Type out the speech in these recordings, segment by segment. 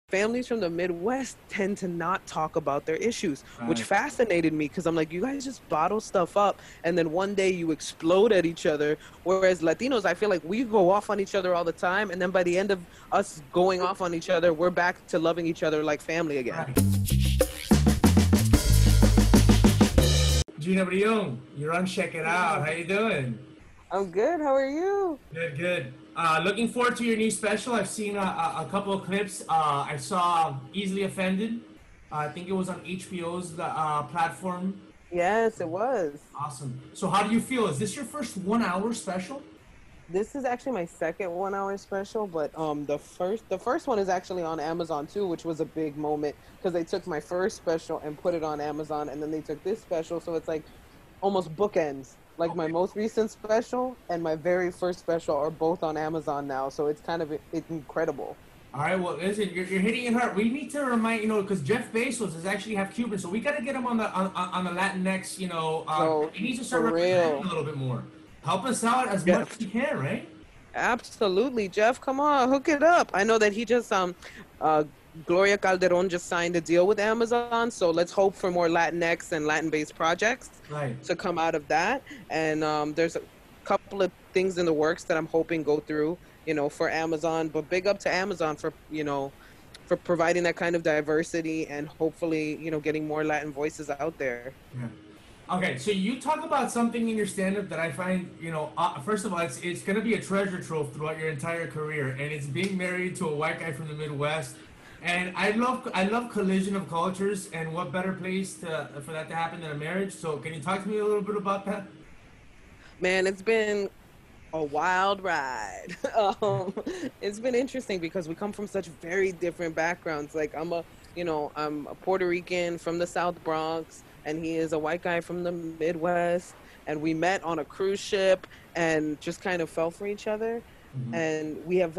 families from the Midwest tend to not talk about their issues, which Right. fascinated me because I'm like, you guys just bottle stuff up and then one day you explode at each other. Whereas Latinos, I feel like we go off on each other all the time. And then by the end of us going off on each other, we're back to loving each other like family again. Right. Gina Brillon, you're on Checkitow. How you doing? I'm good. How are you? Good, good. Looking forward to your new special. I've seen a couple of clips. I saw Easily Offended. I think it was on HBO's platform. Yes, it was. Awesome. So how do you feel? Is this your first 1 hour special? This is actually my second 1 hour special, but the first one is actually on Amazon too, which was a big moment because they took my first special and put it on Amazon, and then they took this special, so it's like almost bookends. Like my most recent special and my very first special are both on Amazon now, so it's kind of it's incredible. All right, well, listen, you're hitting it hard. We need to remind, because Jeff Bezos is actually half Cuban, so we got to get him on the Latinx, So he needs to start for representing real, a little bit more. Help us out as much Jeff. as you can, right? Absolutely, Jeff. Come on, hook it up. I know that he just uh, Gloria Calderon just signed a deal with Amazon, so let's hope for more Latinx and Latin-based projects Right. to come out of that. And there's a couple of things in the works that I'm hoping go through, for Amazon. But big up to Amazon for for providing that kind of diversity and hopefully getting more Latin voices out there. Yeah. Okay, so you talk about something in your stand-up that I find, first of all, it's going to be a treasure trove throughout your entire career, and it's being married to a white guy from the Midwest. And I love collision of cultures, and what better place for that to happen than a marriage? So can you talk to me a little bit about that? Man, it's been a wild ride. um, it's been interesting because we come from such very different backgrounds. Like I'm a Puerto Rican from the South Bronx, and he is a white guy from the Midwest. And we met on a cruise ship and just kind of fell for each other. Hmm. And we have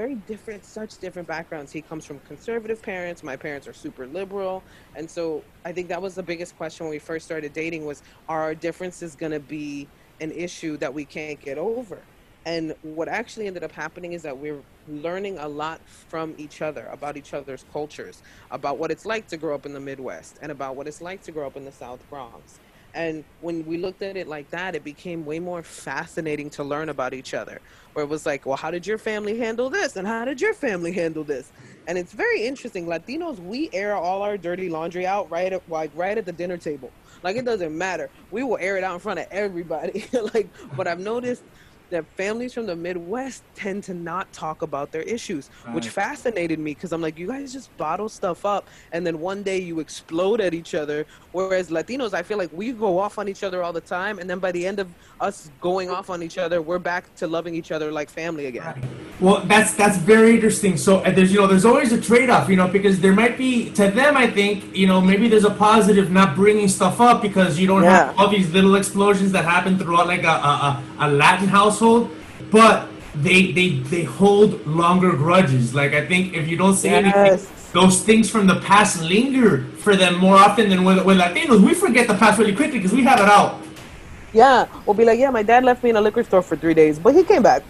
such different backgrounds. He comes from conservative parents. My parents are super liberal. And so I think that was the biggest question when we first started dating was, are our differences going to be an issue that we can't get over? And what actually ended up happening is that we're learning a lot from each other about each other's cultures, about what it's like to grow up in the Midwest and about what it's like to grow up in the South Bronx. And when we looked at it like that, it became way more fascinating to learn about each other. Where it was like, well, how did your family handle this? And how did your family handle this? And it's very interesting. Latinos, we air all our dirty laundry out right at the dinner table. Like it doesn't matter. We will air it out in front of everybody. But I've noticed that families from the Midwest tend to not talk about their issues, which Right. fascinated me because I'm like, you guys just bottle stuff up and then one day you explode at each other. Whereas Latinos, I feel like we go off on each other all the time. And then by the end of us going off on each other, we're back to loving each other like family again. Right. Well, that's very interesting. So there's always a trade-off, because there might be to them. I think maybe there's a positive not bringing stuff up because you don't Yeah. have all these little explosions that happen throughout like a Latin household, but they hold longer grudges. Like I think if you don't say anything, Yes. those things from the past linger for them more often than with Latinos. We forget the past really quickly because we have it out. Yeah. We'll be like, yeah, my dad left me in a liquor store for 3 days, but he came back.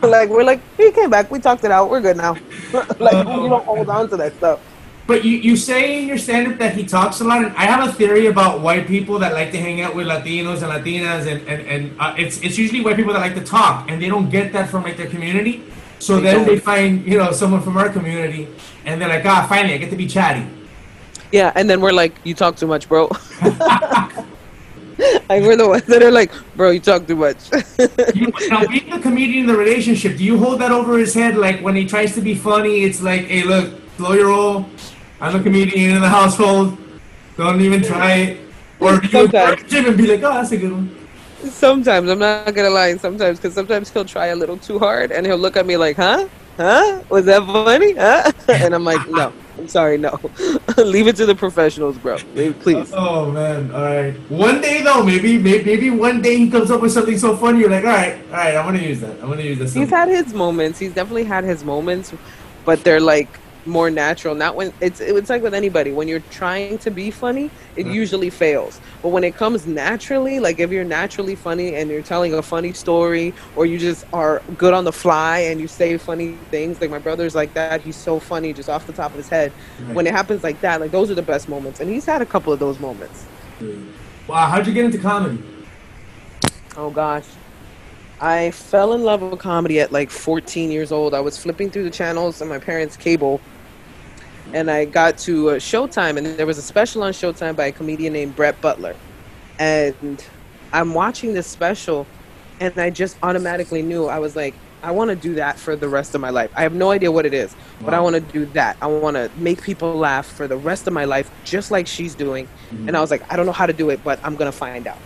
We're like, he came back. We talked it out. We're good now. You don't hold on to that stuff. But you say in your stand-up that he talks a lot, and I have a theory about white people that like to hang out with Latinos and Latinas, and it's usually white people that like to talk, and they don't get that from like their community. So They then they don't. find someone from our community, and they're like, finally I get to be chatty. Yeah. And then we're like, you talk too much, bro. Like we're the ones that are like, bro, you talk too much. Now, being a comedian in the relationship, do you hold that over his head? Like when he tries to be funny, it's like, hey, look, slow your roll. I'm a comedian in the household. Don't even try it. Or do you Sometimes. encourage him and be like, oh, that's a good one? Sometimes, I'm not gonna lie, sometimes, because sometimes he'll try a little too hard and he'll look at me like, huh? Huh? Was that funny? Huh? And I'm like, no, I'm sorry, no. Leave it to the professionals, bro. Please. Oh man, all right. One day though, maybe one day he comes up with something so funny. You're like, all right, I'm gonna use that. I'm gonna use this. He's had his moments. He's definitely had his moments, but they're like more natural. Not when it's like with anybody. When you're trying to be funny, it Right. usually fails. But when it comes naturally, like if you're naturally funny and you're telling a funny story, or you just are good on the fly and you say funny things, like my brother's like that. He's so funny just off the top of his head. Right. When it happens like that, like those are the best moments. And he's had a couple of those moments. Wow, how'd you get into comedy? Oh gosh. I fell in love with comedy at like 14 years old. I was flipping through the channels on my parents' cable, and I got to Showtime, and there was a special on Showtime by a comedian named Brett Butler. And I'm watching this special, and I just automatically knew. I was like, I want to do that for the rest of my life. I have no idea what it is, but I Wow. want to do that. I want to make people laugh for the rest of my life, just like she's doing. And I was like, I don't know how to do it, but I'm going to find out.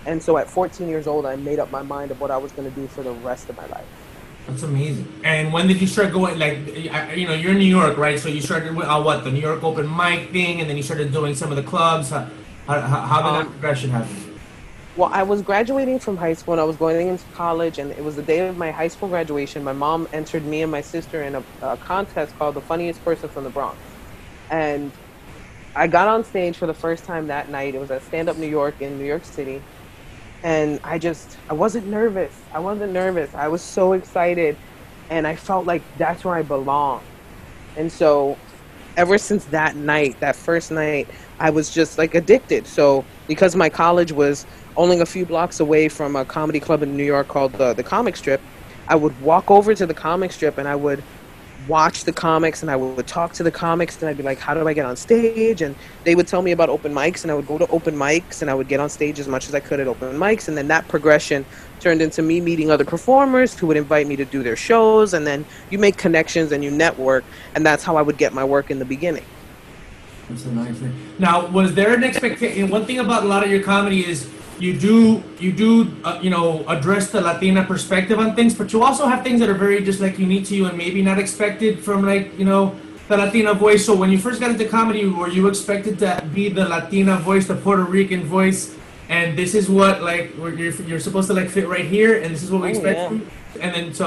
And so at 14 years old, I made up my mind of what I was going to do for the rest of my life. That's amazing. And when did you start going? Like, you're in New York, right? So you started with what, the New York open mic thing, and then you started doing some of the clubs. How did that Um, progression happen? well, I was graduating from high school and I was going into college, and it was the day of my high school graduation. My mom entered me and my sister in a contest called The Funniest Person from the Bronx. And I got on stage for the first time that night. It was at Stand Up New York in New York City. And I wasn't nervous. I wasn't nervous. I was so excited. And I felt like that's where I belong. And so ever since that night, that first night, I was just like addicted. So because my college was only a few blocks away from a comedy club in New York called the Comic Strip, I would walk over to the Comic Strip and I would watch the comics and I would talk to the comics and I'd be like, how do I get on stage? And they would tell me about open mics, and I would go to open mics and I would get on stage as much as I could at open mics. And then that progression turned into me meeting other performers who would invite me to do their shows. And then you make connections and you network. And that's how I would get my work in the beginning. That's a nice thing. Now, was there an expectation? One thing about a lot of your comedy is you do address the Latina perspective on things, but you also have things that are very just like unique to you and maybe not expected from the Latina voice. So when you first got into comedy, were you expected to be the Latina voice, the Puerto Rican voice, and this is what like where you're supposed to like fit right here, and this is what we Oh, expect yeah. from you? And then so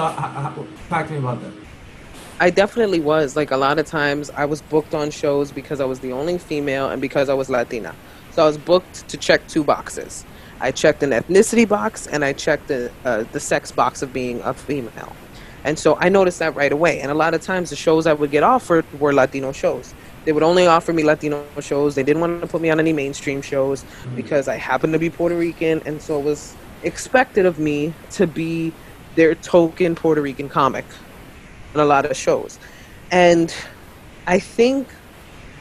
talk to me about that. I definitely was. Like a lot of times I was booked on shows because I was the only female and because I was Latina. So I was booked to check two boxes. I checked an ethnicity box and I checked the sex box of being a female. And so I noticed that right away. And a lot of times the shows I would get offered were Latino shows. They would only offer me Latino shows. They didn't want to put me on any mainstream shows because I happened to be Puerto Rican. And so it was expected of me to be their token Puerto Rican comic on a lot of shows. And I think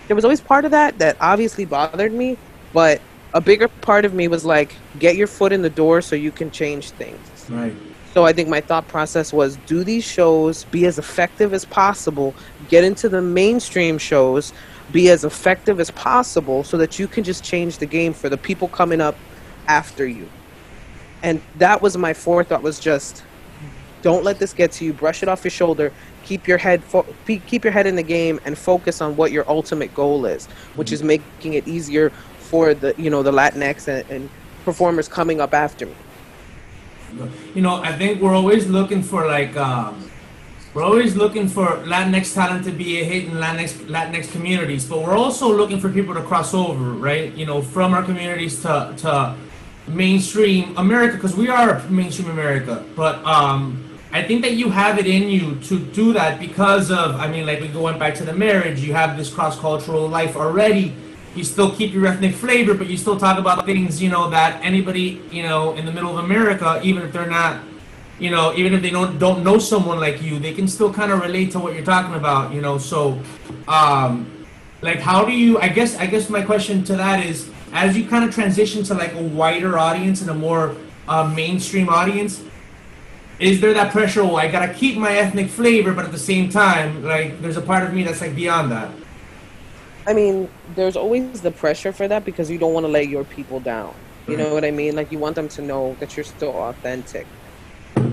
there was always part of that that obviously bothered me, but a bigger part of me was like, get your foot in the door so you can change things. Right. So I think my thought process was do these shows, be as effective as possible, get into the mainstream shows, be as effective as possible so that you can just change the game for the people coming up after you. And that was my forethought, was just don't let this get to you. Brush it off your shoulder. Keep your head in the game and focus on what your ultimate goal is, which is making it easier for the Latinx and performers coming up after me. I think we're always looking for we're always looking for Latinx talent to be a hit in Latinx communities, but we're also looking for people to cross over, right? From our communities to mainstream America, because we are mainstream America. But I think that you have it in you to do that because of, I mean, like we going back to the marriage, you have this cross-cultural life already. You still keep your ethnic flavor, but you still talk about things, that anybody, in the middle of America, even if they're not, even if they don't know someone like you, they can still kind of relate to what you're talking about, So, like, how do you? I guess my question to that is, as you kind of transition to like a wider audience and a more mainstream audience, is there that pressure? Oh, I gotta keep my ethnic flavor, but at the same time, like, there's a part of me that's like beyond that. I mean, there's always the pressure for that because you don't want to let your people down. You Right. know what I mean? Like you want them to know that you're still authentic.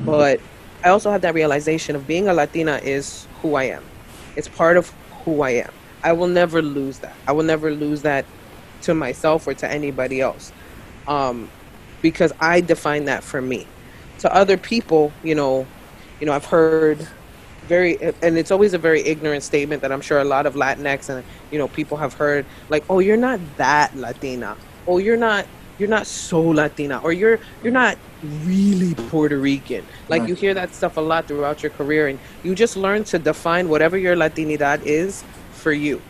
But I also have that realization of being a Latina is who I am. It's part of who I am. I will never lose that. I will never lose that to myself or to anybody else. Um, because I define that for me. To other people, I've heard very, and it's always a very ignorant statement that I'm sure a lot of Latinx and people have heard, like, oh, you're not that Latina, oh, you're not so Latina, or you're not really Puerto Rican. Like, Right. you hear that stuff a lot throughout your career, and you just learn to define whatever your Latinidad is for you.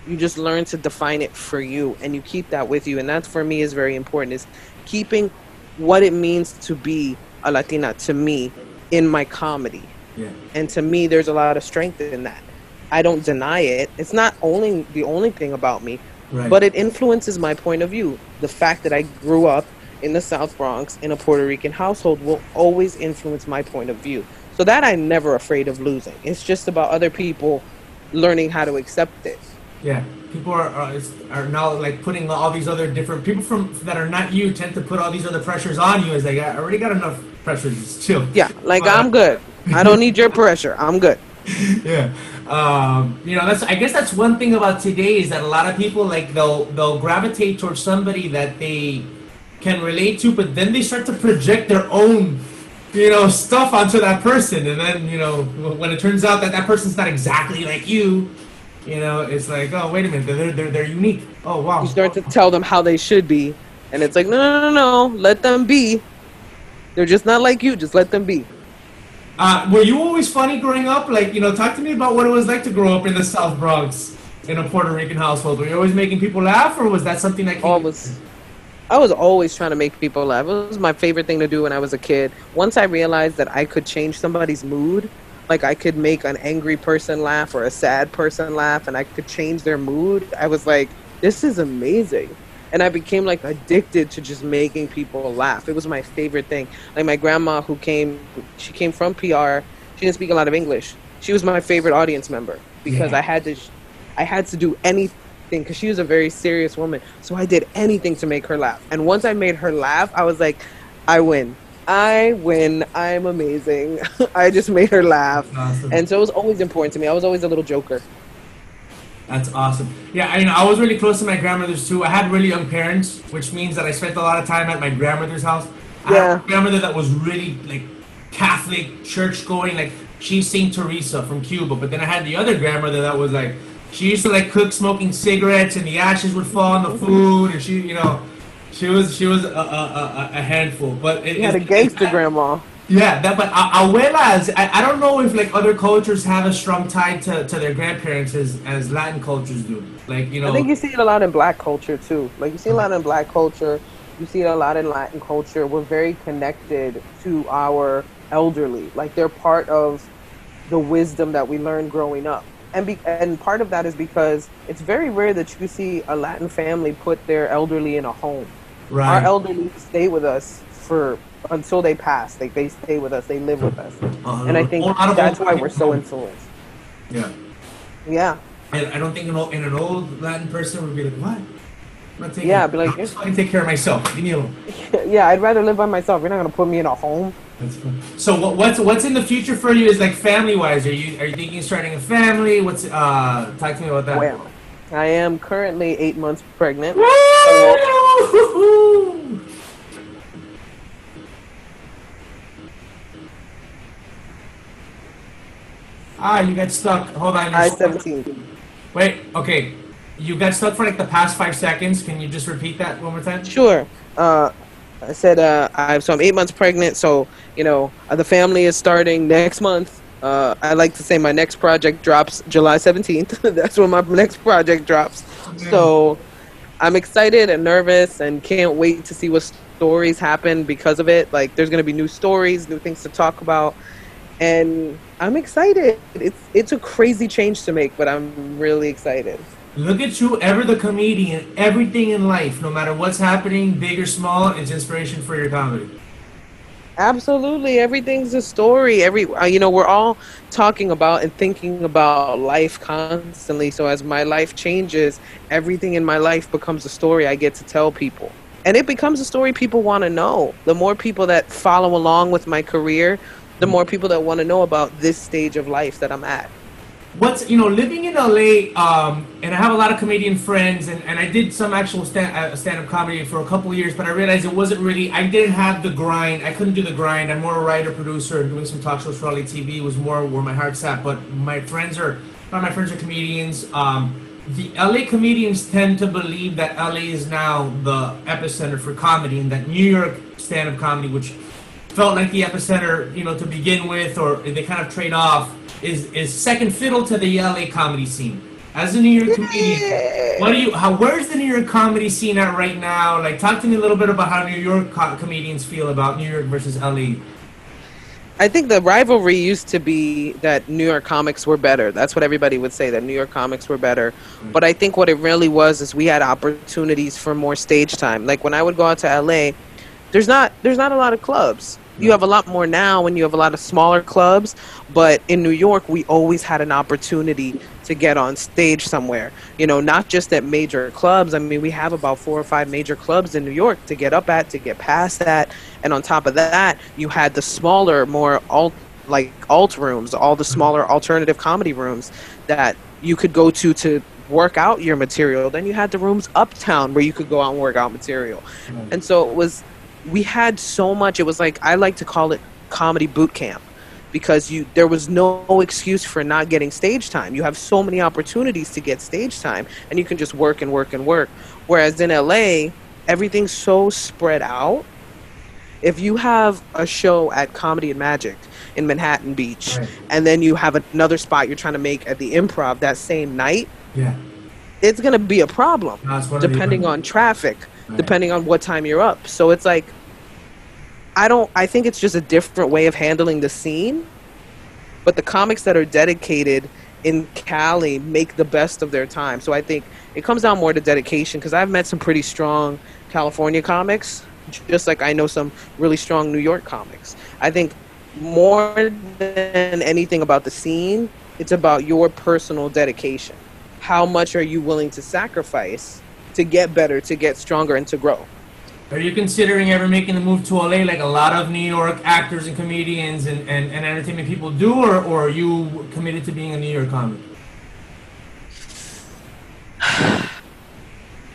You just learn to define it for you, and you keep that with you. And that, for me, is very important, is keeping what it means to be a Latina to me in my comedy. Yeah. And to me, there's a lot of strength in that. I don't deny it. It's not only the only thing about me, Right. but it influences my point of view. The fact that I grew up in the South Bronx in a Puerto Rican household will always influence my point of view. So that I'm never afraid of losing. It's just about other people learning how to accept it. Yeah, people are now like putting all these other different people from that are not you tend to put all these other pressures on you. As like, I already got enough pressures. Just chill. Yeah, like, But, I'm good. I don't need your pressure. I'm good. yeah. That's I guess that's one thing about today is that a lot of people like they'll gravitate towards somebody that they can relate to, but then they start to project their own stuff onto that person, and then when it turns out that that person's not exactly like you. It's like, oh, wait a minute, they're unique. Oh, wow. You start to tell them how they should be, and it's like, no, no, no, no, let them be. They're just not like you. Just let them be. Were you always funny growing up? Like, talk to me about what it was like to grow up in the South Bronx in a Puerto Rican household. Were you always making people laugh, or was that something that came? Always. I was always trying to make people laugh. It was my favorite thing to do when I was a kid. Once I realized that I could change somebody's mood, like I could make an angry person laugh or a sad person laugh, and I could change their mood, I was like, this is amazing. And I became like addicted to just making people laugh. It was my favorite thing. Like, my grandma, she came from PR. She didn't speak a lot of English. She was my favorite audience member because Yeah. I had to do anything because she was a very serious woman. So I did anything to make her laugh. And once I made her laugh, I was like, I win. I win. I'm amazing. I just made her laugh. Awesome. And so it was always important to me. I was always a little joker. That's awesome. Yeah, I was really close to my grandmother's too. I had really young parents, which means that I spent a lot of time at my grandmother's house. I had a grandmother that was really like Catholic, church going, like she's Saint Teresa from Cuba. But then I had the other grandmother that was like, she used to like cook smoking cigarettes, and the ashes would fall on the food, and she was a handful. But You had a gangster grandma. yeah, but abuelas, I don't know if like other cultures have a strong tie to their grandparents as Latin cultures do. Like, I think you see it a lot in Black culture too. Like, you see a lot in Black culture. You see it a lot in Latin culture. We're very connected to our elderly. Like, they're part of the wisdom that we learned growing up. And part of that is because it's very rare that you see a Latin family put their elderly in a home. right. Our elderly stay with us until they pass. Like, they stay with us. They live with us. And I think that's why we're so influenced. Yeah. Yeah. I don't think in an old Latin person would be like, what? I'm not taking Yeah, I'd be like, I can take care of myself. Leave me alone. yeah, I'd rather live by myself. You're not going to put me in a home. That's fun. So what's in the future for you is like family wise? Are you thinking of starting a family? Talk to me about that. Well, I am currently 8 months pregnant. Woo! You got stuck. Hold on. I 17. Wait, okay. You got stuck for like the past 5 seconds. Can you just repeat that one more time? Sure. I said I'm 8 months pregnant, so the family is starting next month. I like to say my next project drops July 17th. That's when my next project drops. So I'm excited and nervous and can't wait to see what stories happen because of it. Like, there's going to be new stories, new things to talk about, and I'm excited. It's a crazy change to make, but I'm really excited. Look at you, ever the comedian. Everything in life, no matter what's happening, big or small, is inspiration for your comedy. Absolutely, everything's a story. We're all talking about and thinking about life constantly. So as my life changes, everything in my life becomes a story I get to tell people, and it becomes a story people want to know. The more people that follow along with my career, the more people that want to know about this stage of life that I'm at. what's living in LA, and I have a lot of comedian friends, and I did some actual stand-up comedy for a couple of years, but I realized it wasn't really. I didn't have the grind. I couldn't do the grind. I'm more a writer, producer, and doing some talk shows for LA TV was more where my heart's at. But my friends are, a lot of my friends are comedians. The LA comedians tend to believe that LA is now the epicenter for comedy, and that New York stand-up comedy, which felt like the epicenter, to begin with, or they kind of trade off, is second fiddle to the LA comedy scene. As a New York comedian, where's the New York comedy scene at right now? Like, talk to me a little bit about how New York comedians feel about New York versus LA. I think the rivalry used to be that New York comics were better. That's what everybody would say, that New York comics were better. But I think what it really was is we had opportunities for more stage time. Like when I would go out to LA, there's not a lot of clubs. You have a lot more now and you have a lot of smaller clubs, but in New York, we always had an opportunity to get on stage somewhere. Not just at major clubs. I mean, we have about 4 or 5 major clubs in New York to get up at, to get past that. And on top of that, you had the smaller, more alt rooms, all the smaller alternative comedy rooms that you could go to work out your material. Then you had the rooms uptown where you could go out and work out material. And so we had so much. It was like, I like to call it comedy boot camp, because there was no excuse for not getting stage time. You have so many opportunities to get stage time, and you can just work and work and work. Whereas in LA, everything's so spread out. If you have a show at Comedy and Magic in Manhattan Beach, right, and then you have another spot you're trying to make at the Improv that same night, it's going to be a problem, depending on traffic, depending on what time you're up. So it's like, I think it's just a different way of handling the scene. But the comics that are dedicated in Cali make the best of their time. So I think it comes down more to dedication, because I've met some pretty strong California comics, just like I know some really strong New York comics. I think more than anything about the scene, it's about your personal dedication. How much are you willing to sacrifice to get better, to get stronger, and to grow? Are you considering ever making the move to LA like a lot of New York actors and comedians and entertainment people do, or are you committed to being a New York comic?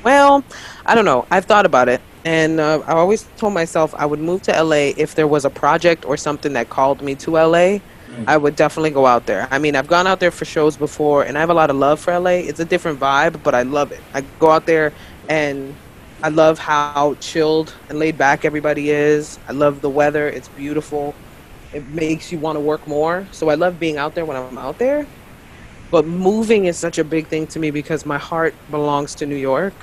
Well, I don't know. I've thought about it. And I always told myself I would move to LA if there was a project or something that called me to LA. I would definitely go out there. I mean, I've gone out there for shows before, and I have a lot of love for LA. It's a different vibe, but I love it. I go out there, and I love how chilled and laid back everybody is. I love the weather. It's beautiful. It makes you want to work more. So I love being out there when I'm out there. But moving is such a big thing to me because my heart belongs to New York.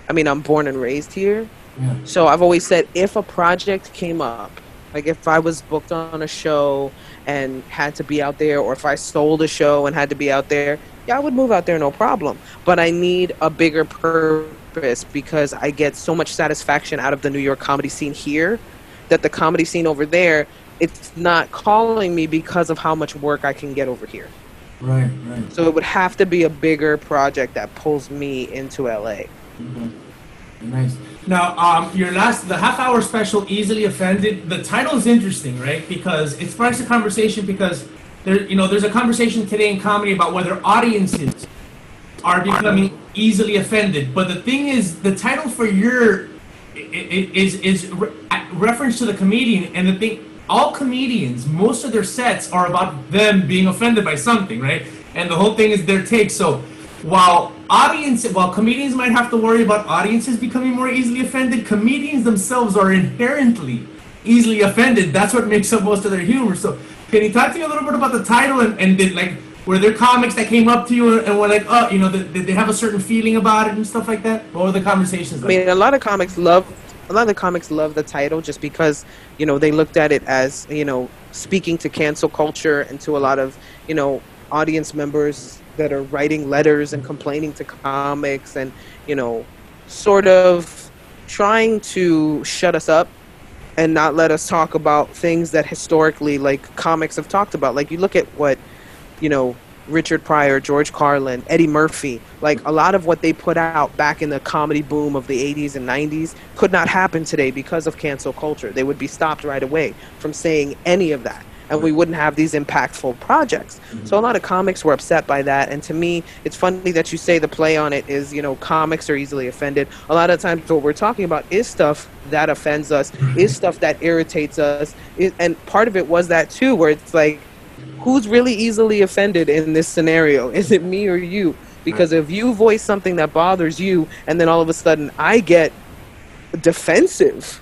I mean, I'm born and raised here. Yeah. So I've always said, if a project came up, like if I was booked on a show and had to be out there, or if I sold a show and had to be out there, yeah, I would move out there, no problem. But I need a bigger purpose, because I get so much satisfaction out of the New York comedy scene here that the comedy scene over there, it's not calling me because of how much work I can get over here. Right. So it would have to be a bigger project that pulls me into LA. Mm-hmm. Nice. Now, the half-hour special, Easily Offended, the title is interesting, right? Because it sparks a conversation, because there's a conversation today in comedy about whether audiences are becoming easily offended. But the thing is, the title for your is reference to the comedian, and the thing, all comedians, most of their sets are about them being offended by something, right? And the whole thing is their take. So while comedians might have to worry about audiences becoming more easily offended, comedians themselves are inherently easily offended. That's what makes up most of their humor. So can you talk to me a little bit about the title, and did, like, were there comics that came up to you and were like, oh, did they have a certain feeling about it and stuff like that? What were the conversations like? I mean, a lot of the comics love the title just because, they looked at it as, speaking to cancel culture and to a lot of, audience members that are writing letters and complaining to comics and, sort of trying to shut us up and not let us talk about things that historically, like, comics have talked about. Like, you look at what, Richard Pryor, George Carlin, Eddie Murphy, like, a lot of what they put out back in the comedy boom of the 80s and 90s could not happen today because of cancel culture. They would be stopped right away from saying any of that. and we wouldn't have these impactful projects. So a lot of comics were upset by that. And to me, it's funny that you say the play on it is, comics are easily offended. A lot of times what we're talking about is stuff that offends us, is stuff that irritates us. And part of it was that too, where it's like, who's really easily offended in this scenario? Is it me or you? Because if you voice something that bothers you, and then all of a sudden I get defensive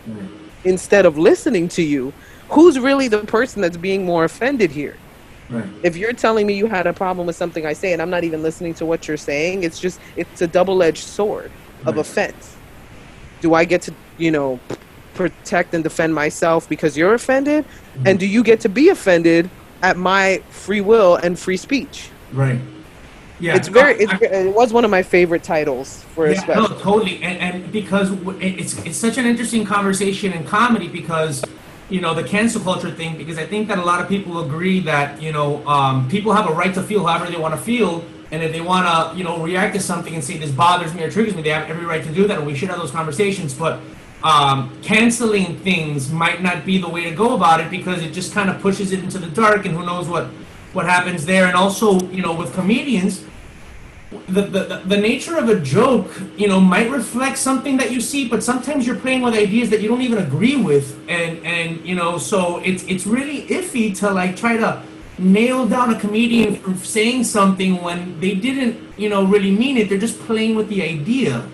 instead of listening to you, who's really the person that's being more offended here? Right. If you're telling me you had a problem with something I say and I'm not even listening to what you're saying, it's a double-edged sword of offense. Do I get to, protect and defend myself because you're offended? And do you get to be offended at my free will and free speech? Right. Yeah, it was one of my favorite titles for a special. No, totally, and because it's such an interesting conversation in comedy because the cancel culture thing. Because I think that a lot of people agree that people have a right to feel however they want to feel, and if they want to react to something and say this bothers me or triggers me, they have every right to do that, and we should have those conversations. But canceling things might not be the way to go about it because it just kind of pushes it into the dark, and who knows what happens there. And also with comedians, the nature of a joke, might reflect something that you see, but sometimes you're playing with ideas that you don't even agree with, and so it's really iffy to try to nail down a comedian for saying something when they didn't, really mean it. They're just playing with the idea.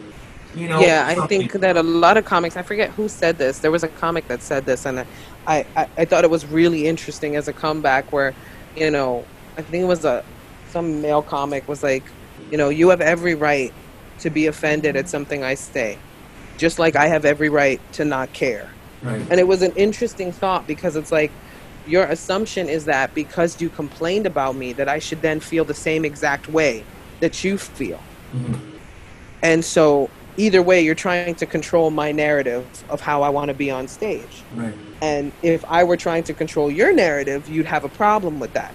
Yeah, I think that a lot of comics, I forget who said this. There was a comic that said this, and I thought it was really interesting as a comeback where, I think it was some male comic was like, you have every right to be offended at something I say, just like I have every right to not care. Right. And it was an interesting thought because it's like, your assumption is that because you complained about me, that I should then feel the same exact way that you feel. Mm-hmm. And so either way, you're trying to control my narrative of how I want to be on stage. Right. And if I were trying to control your narrative, you'd have a problem with that.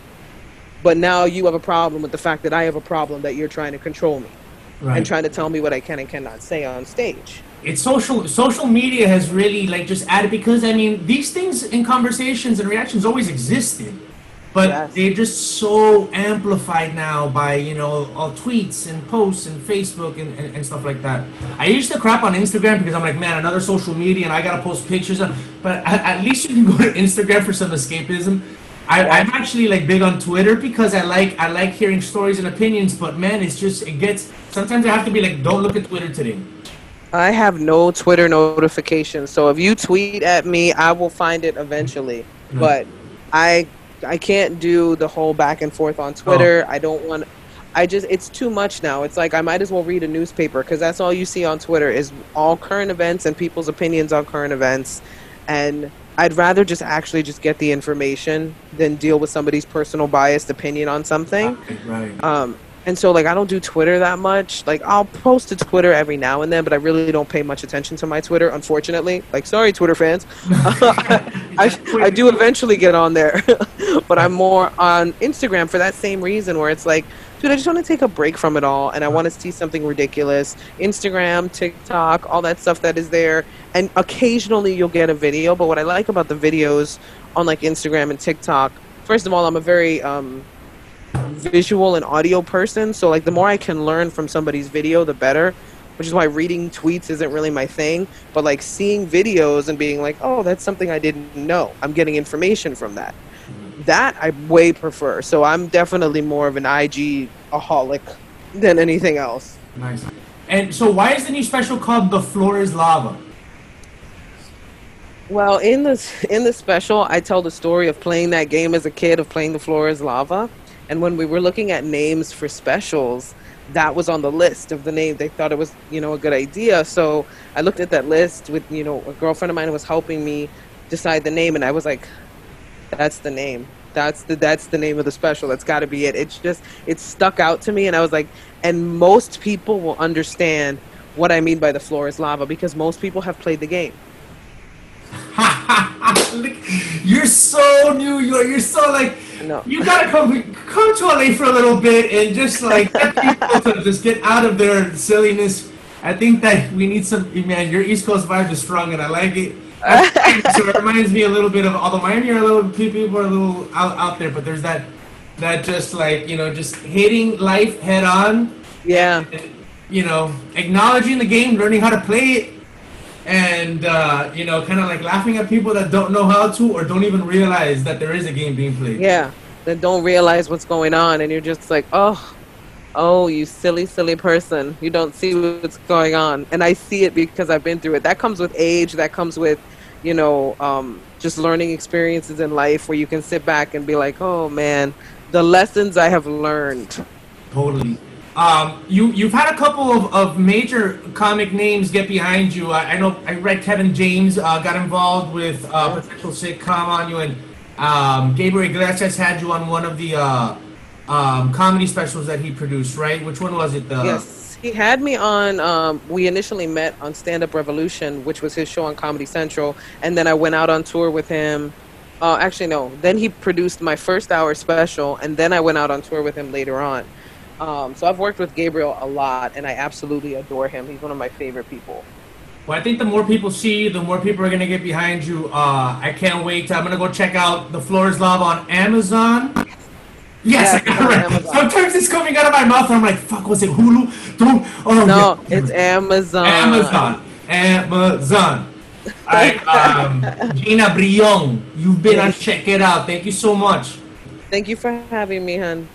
But now you have a problem with the fact that I have a problem that you're trying to control me. Right. And trying to tell me what I can and cannot say on stage. It's social media has really just added, because these things in conversations and reactions always existed, but they're just so amplified now by all tweets and posts and Facebook and stuff like that. I used to crap on Instagram because I'm like, man, another social media and I gotta post pictures but at least you can go to Instagram for some escapism. I'm actually big on Twitter because I like hearing stories and opinions, but man, sometimes I have to be don't look at Twitter today. I have no Twitter notifications, so if you tweet at me, I will find it eventually. Mm-hmm. But I can't do the whole back and forth on Twitter. I don't want. It's too much now. It's like I might as well read a newspaper because that's all you see on Twitter is all current events and people's opinions on current events. And I'd rather just get the information than deal with somebody's personal biased opinion on something. Right. And so, I don't do Twitter that much. I'll post to Twitter every now and then, but I really don't pay much attention to my Twitter, unfortunately. Sorry, Twitter fans. I do eventually get on there. But I'm more on Instagram for that same reason, where it's like, dude, I just want to take a break from it all, and I want to see something ridiculous. Instagram, TikTok, all that stuff that is there. And occasionally you'll get a video, but what I like about the videos on, Instagram and TikTok, first of all, I'm a very... visual and audio person, so the more I can learn from somebody's video, the better, which is why reading tweets isn't really my thing, but seeing videos and being oh, that's something I didn't know, I'm getting information from that I way prefer. So I'm definitely more of an IG-aholic than anything else. Nice. And so why is the new special called The Floor is Lava? Well, in the special, I tell the story of playing that game as a kid, of playing The Floor is Lava. And when we were looking at names for specials, that was on the list of the name. They thought it was, a good idea. So I looked at that list with, a girlfriend of mine who was helping me decide the name. And I was like, that's the name. That's the name of the special. That's got to be it. It stuck out to me. And I was like, and most people will understand what I mean by The Floor is Lava because most people have played the game. You're so New York. You're so no. You gotta come to LA for a little bit and just get people to just get out of their silliness. I think that we need some, man. Your East Coast vibes are strong, and I like it. That's Miami, so it reminds me a little bit of, although Miami are a little, people are a little out there, but there's that just like, just hitting life head on, Yeah. and, acknowledging the game, learning how to play it, and, kind of like laughing at people that don't know how to or don't even realize that there is a game being played. Yeah. That don't realize what's going on, and you're just like, oh, you silly, silly person. You don't see what's going on. And I see it because I've been through it. That comes with age. That comes with, just learning experiences in life where you can sit back and be like, oh man, the lessons I have learned. Totally. You've had a couple of major comic names get behind you. I know I read Kevin James got involved with potential sitcom on you, and Gabriel Iglesias had you on one of the comedy specials that he produced, right? Which one was it? Yes, he had me on. We initially met on Stand Up Revolution, which was his show on Comedy Central, and then I went out on tour with him. Actually, no. Then he produced my first hour special, and then I went out on tour with him later on. So I've worked with Gabriel a lot, and I absolutely adore him. He's one of my favorite people. Well, I think the more people see you, the more people are gonna get behind you. I can't wait. I'm gonna go check out The Floor Is Lava on Amazon. Yes, I got it right. Amazon. Sometimes it's coming out of my mouth and I'm like, fuck, was it Hulu? Don't. Oh, No, yeah. it's Amazon. Amazon. All right, Gina Brillon, you've been on Check It Out. Thank you so much. Thank you for having me, hon.